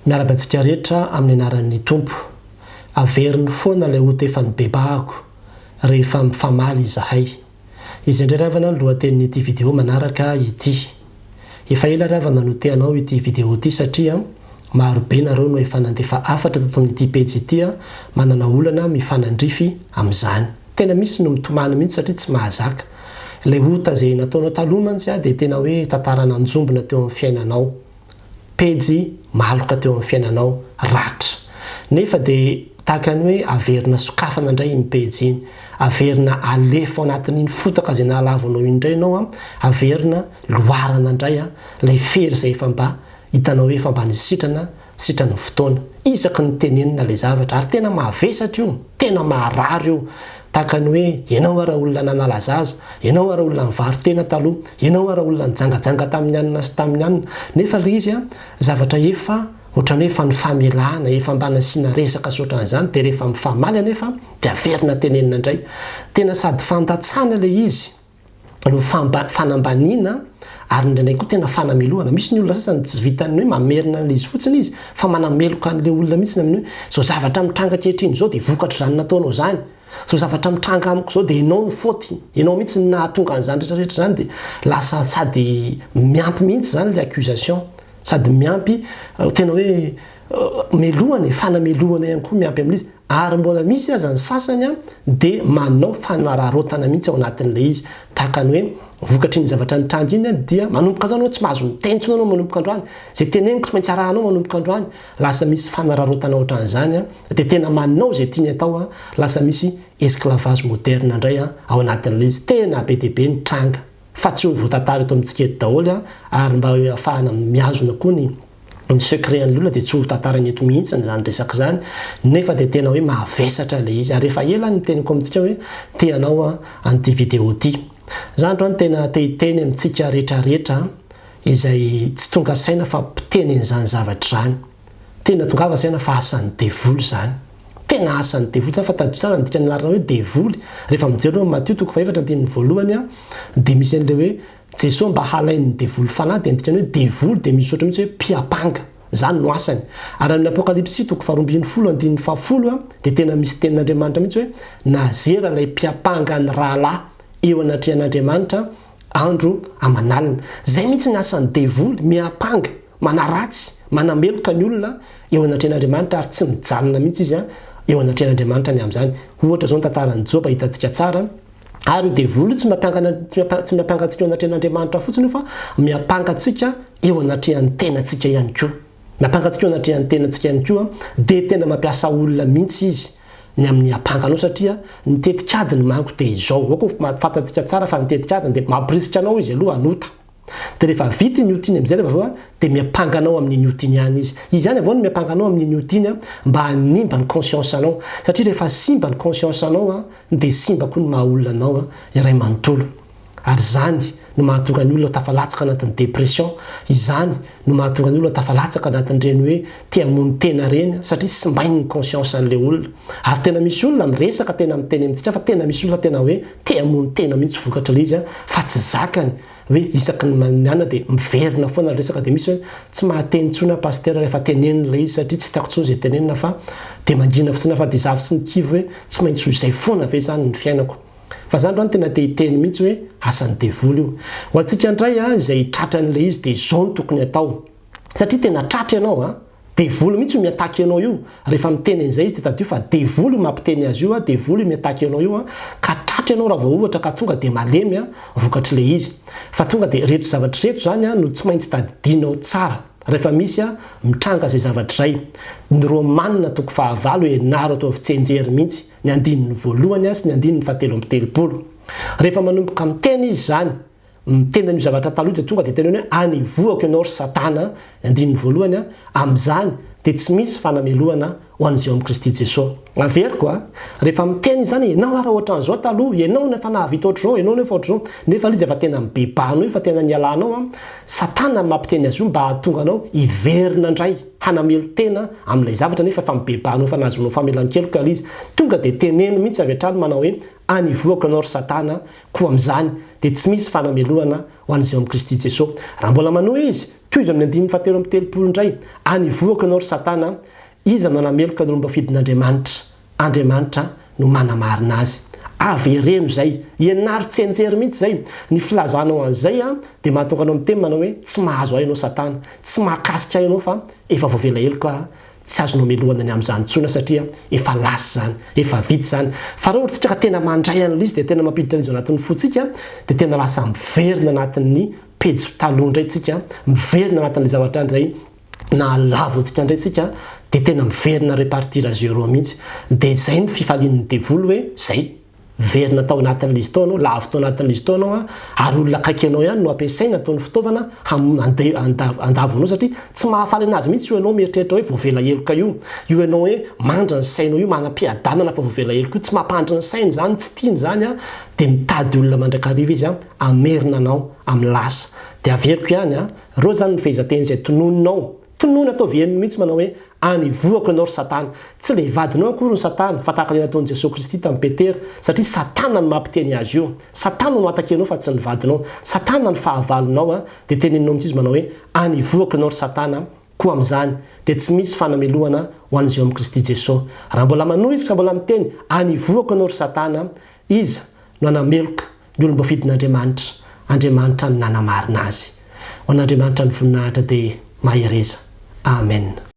Miarabantsika rehetra amin'ny anaran'ny tompo. Averiny foana ilay ota efa nibebahako rehefa mifamaly izahay. Izy indray ravana ny lohatenin'ity vidéo manaraka ity. Efa ela ravana noteanao ity vidéo ity satria marobe nareo no efa nandefa afatra tato amin'ity pejy ity manana olana mifanandrify amin'izany. Tena misy no mitomany mihitsy satria tsy mahazaka. Ilay ota izay nataonao taloha mantsy dia tena hoe tantara nanjombona teo amin'ny fiainanao. Pejy maloka teo amin'ny fiainanao ratra. Nefa dia tahaka ny hoe averina sokafana indray iny pejy iny. Averina alefa ao anatin'iny fotaka izay nahalavonao indray ianao averina loarana indray ilay fery izay efa mba hitanao hoe efa mba nisitrana sitrany fotoana. Isaky ny tenenina ilay zavatra ary tena mahavesatra io, tena maharary io. Tahaka ny hoe ianao ara olona nanalazaza, ianao ara olona nivaro tena taloha, ianao ara olona nijangajanga tamin'ny anina sy tamin'ny anina. Nefa ilay izy zavatra efa ohatrany hoe efa nifamelana, efa mba nasiana resaka soatran'izany dia rehefa mifamaly anefa dia averina tenenina indray. Tena sady fandatsana ilay izy no fanambaniana ary indraindray koa tena fanamelohana. Misy ny olona sasany tsy vitany hoe mamerina an'ilay izy fotsiny izy fa manameloka an'ilay olona mihitsy amin'ny hoe zao zavatra mitranga ankehitriny izao dia vokatra izany nataonao izany. So zavatra mitranga amiko zao dia ianao ny faute, ianao mihitsy ny nahatonga an'izany rehetrarehetra zany dia lasa sady miampy mihitsy zany ilay accusation, sady miampy tena hoe melohana, fanamelohana ihany koa miampy amin'izy. Ary mbola misy aza ny sasany dia manao fanararotana mihitsy ao anatin'ilay izy. Tahaka ny hoe vokatry ny zavatra nitranga iny dia manomboka anao tsy mahazo mitentsona anao manomboka androany. Izay teneniko tsy maintsy arahanao manomboka androany. Lasa misy fanararotana ohatran'izany dia tena manao izay tiany atao lasa misy esclavage moderne indray ao anatin'ilay izy. Tena be dia be nitranga. Fa tsy ho voatantara eto amintsika eto daholo ary mba hoe ahafahana miazona koa ny secret-an'ilay olona dia tsy ho tantarany eto mihitsy izany resaka izany. Nefa dia tena hoe mahavesatra ilay izy. Ary rehefa ela ny teniko amintsika hoe teanao an'ity vidéo ity. Izany androany tena te-hiteny amintsika rehetrarehetra izay tsy tonga saina fa mpiteny an'izany zavatra izany. Tena tongava saina fa asan'ny devoly izany. Tena asan'ny devoly fa tadio tsara ndika ny anarana hoe devoly. Rehefa mijery Matthieu 4:1 dia misy an'ilay hoe Jesosy mba halain'ny devoly fanahy dia ndikany hoe devoly dia misy ohatry mihitsy hoe mpiapanga. Izany no asany. Ary amin'ny Apokalipsy 2:20 dia tena misy tenin'Andriamanitra mihitsy hoe nazera ilay mpiapanga ny rahalahy eo anatrehan'Andriamanitra andro aman'alina. Izay mihitsy ny asan'ny devoly, miapanga, manaratsy, manameloka ny olona eo anatrehan'Andriamanitra ary tsy mijanona mihitsy izy eo anatrehan'Andriamanitra ny amin'izany. Ohatra izao ny tantaran'ny Joba hitantsika tsara. Ary devoly tsy miapanga antsika eo anatrehan'Andriamanitra fotsiny fa miapanga antsika eo anatrehan'ny tenantsika ihany koa. Miapanga antsika eo anatrehan'ny tenantsika ihany koa dia tena mampiasa olona mihitsy izy ny amin'ny apanganao satria ny tetikadiny manko dia izao. Ao koa fantatsika tsara fa ny tetikadiny dia mampirisitra anao izy aloha anota. Dia rehefa vita ny otiny amin'izay rehefa avao dia miapanganao amin'ny otiny ihany izy. Izy ihany avao no miapanganao amin'ny otiny mba hanimba ny conscience anao. Satria rehefa simba ny conscience anao dia simba koa ny maha-olona anao iray manontolo. Ary izany no mahatonga ny olona tafalatsaka anatin'ny depression. Izany no mahatonga ny olona tafalatsaka anatin'ireny hoe te-hamono tena reny satria sy mbainy ny conscience an'ilay olona. Ary tena misy olona miresaka tena miteny amintsika fa tena misy olona tena hoe te-hamono tena mihitsy vokatra ilay izy fa tsy zakany. Hoe isaky ny maniana dia miverina foana ny resaka dia misy hoe tsy mahateny intsony pasteur rehefa tenenina izy satria tsy tiako intsony izay tenenina fa dia mangina fotsiny fa dia zavy sy ny kivy hoe tsy maintsy ho izay foana ve izany ny fiainako. Fa izany androany tena te-hiteny mihitsy hoe asan'ny devoly io. Ho antsika indray izay tratran'ilay izy dia izao no tokony atao. Satria tena tratra ianao devoly mihitsy miataky ianao io. Rehefa miteny an'izay izy dia tadio fa devoly mampiteny azy io, devoly miataky ianao io ka tratra ianao raha vao ohatra ka tonga dia malemy vokatr'ilay izy. Fa tonga dia reto zavatra reto zany no tsy maintsy tadidinao tsara. Rehefa misy mitranga izay zavatra izay. Ny Romanina 9 enaro atao fitsenjery mihitsy ny andininy voalohany sy ny andininy 7:30. Rehefa manomboka miteny izy zany, miteny ny zavatra taloha dia tonga dia teny hoe anivoako ianao ry Satana andininy voalohany amin'izany dia tsy misy fanamelohana ho an'izay amin'ny Kristy Jesosy. Averiko rehefa miteny izany ianao ara ohatran'izao taloha, ianao nefa nahavita ohatr'izao, ianao nefa ohatr'izao. Nefa izy efa tena mibebahanao io fa tena nialanao Satana mampiteny azy io mba hahatonga anao hiverina indray hanamelo tena amin'ilay zavatra nefa efa mibebahanao fa nazonao famelan-keloka izy. Tonga dia teneno mihitsy avy hatrany manao hoe anivoako ianao ry Satana koa amin'izany dia tsy misy fanamelohana ho an'izay amin'ny Kristy Jesosy. Raha mbola manohy izy toy izy amin'ny 7 indray anivoaka anao ry satana izy anao nameloka no mba fidin'Andriamanitra no manamarina azy avy reno zay ianaro tsenjery mihitsy zay ny filazanao an'izay dia mahatonga anao amin'ny teny manao hoe tsy mahazo ahy ianao satana tsy mahakasika ahy ianao fa efa voavela heloka tsy azonao melohana ny amin'izany tsona satria efa lasy zany efa vity zany fa raha ohatra ka tena mandray an'ilay izy dia tena mampiditra izy anatin'ny fotsika dia tena lasa miverina anatin'ny pejy taloha indray tsika miverina anatin'ilay zavatra indray na lavotsika indray tsika dia tena miverina repartir à zéro mihitsy dia zay ny fifalian'ny devoly hoe zay verina tao anatin'ilay izy tao anao lavo tao anatin'ilay izy tao anao ary olona akaiky anao ihany no ampiasaina ataony fitaovana andavonao satria tsy mahafaly anazy mihitsy io ianao mieritreritra hoe voavela heloka io ianao hoe mandra ny sainao io manam-piadanana fa voavela heloka io tsy mampandry ny sainy zany tsy tiany zany dia mitady olona mandrakariva izy amerina anao amin'ny lasa dia averiko ihany reo zany ny fehizanteny izay tonoina atao veniny mihitsy manao hoe anivoaka anao ry satana tsy le vadinao akory ny satana fa tahaka ilay nataon'i Jesosy Kristy tamin'ny Petera satria satana no mampiteny azy io satana no atakenao fa tsy ny vadinao satana ny fahavalonao dia teneninao mihitsy izy manao hoe anivoaka anao ry satana koa amin'izany dia tsy misy fanamelohana ho an'izay amin'ny Kristy Jesosy raha mbola manohy izy ka mbola miteny anivoaka anao ry satana izy no anameloka ny olomba fidin'Andriamanitra ny nanamarina azy ho an'Andriamanitra ny voninahitra dia mahereza amen